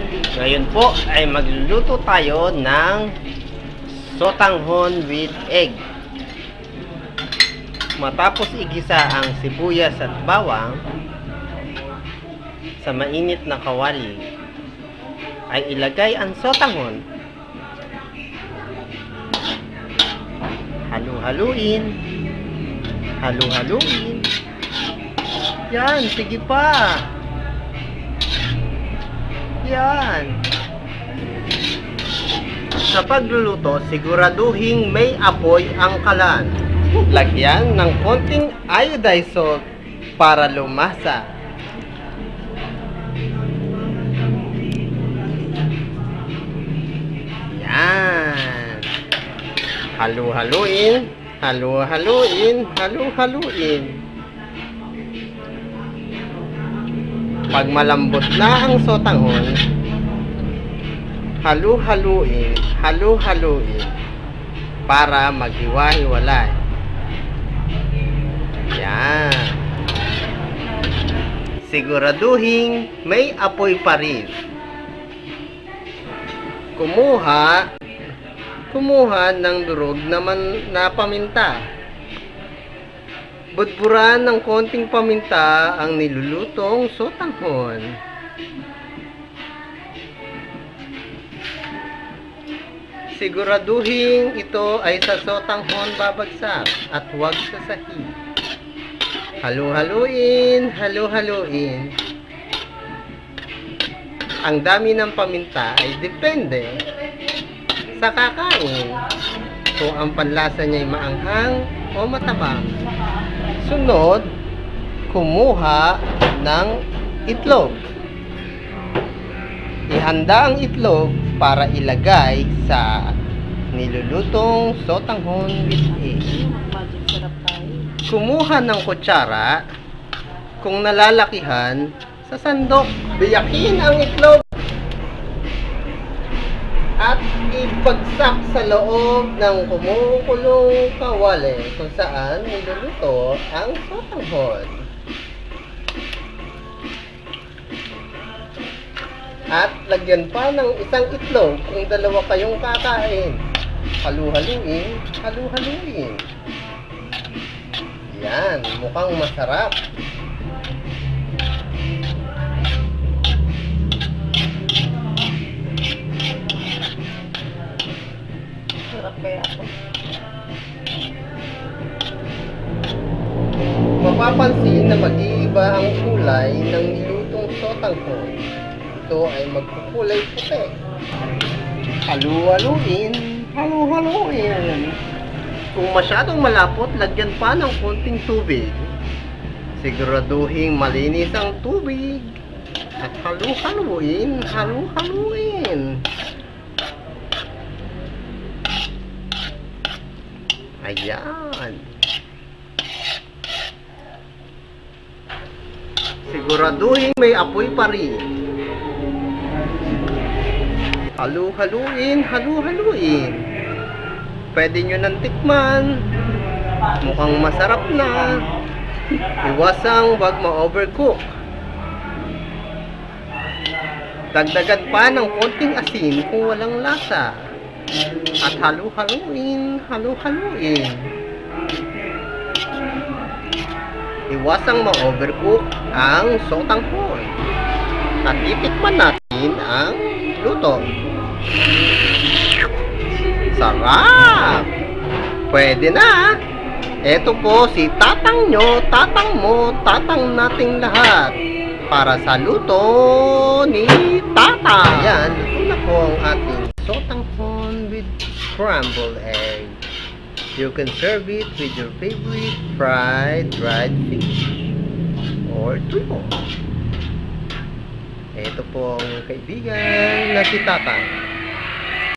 Ngayon po ay magluluto tayo ng sotanghon with egg. Matapos igisa ang sibuyas at bawang sa mainit na kawali, ay ilagay ang sotanghon. Halu-haluin. Halu-haluin. Yan, sige pa. Yan. Sa pagluluto, siguraduhin may apoy ang kalan. Lagyan ng konting iodized salt para lumasa. Yan. Halu-haluin. Halu-haluin. Halu-haluin. Pag malambot na ang sotanghon, halu-haluin, halu-haluin para maghiwa-hiwalay. Yan. Siguraduhin may apoy pa rin. Kumuha ng durog na paminta. Budburan ng konting paminta ang nilulutong sotanghon. Siguraduhin ito ay sa sotanghon babagsak at huwag sa sahig. Halu-haluin, halu-haluin. Ang dami ng paminta ay depende sa kakain, kung ang panlasa niya ay maanghang o matabang. Sunod, kumuha ng itlog. Ihanda ang itlog para ilagay sa nilulutong sotanghon with egg. Kumuha ng kutsara, kung nalalakihan, sa sandok. Biyakin ang itlog at ipagsak sa loob ng kumukulong kawali kung saan niluluto ang sotanghon. At lagyan pa ng isang itlog kung dalawa kayong kakain. Halu-haluin, halu-haluin. Yan, mukhang masarap. Mapapansin na mag-iiba ang kulay ng nilutong sotanghon. Ito ay magkukulay puti. Halu-haluin, halu-haluin. Kung masyadong malapot, lagyan pa ng konting tubig. Siguraduhin malinis ang tubig. At halu-haluin, halu-haluin. Ayan. Siguraduhin may apoy pa rin. Halu-haluin, halu-haluin. Pwede nyo nang tikman. Mukhang masarap na. Iwasang wag ma-overcook. Dagdagan pa ng konting asin kung walang lasa. At halu-haluin, halu-haluin. Iwasang ma-overcook ang sotanghon. At itikman natin ang luto. Sarap! Pwede na! Ito po si tatang nyo, tatang mo, tatang nating lahat. Para sa luto ni tata. Ayan, luto na po ang ating sotanghon with scrambled egg. You can serve it with your favorite fried dried fish or tuyo. Ito po ang kaibigan na si Tata.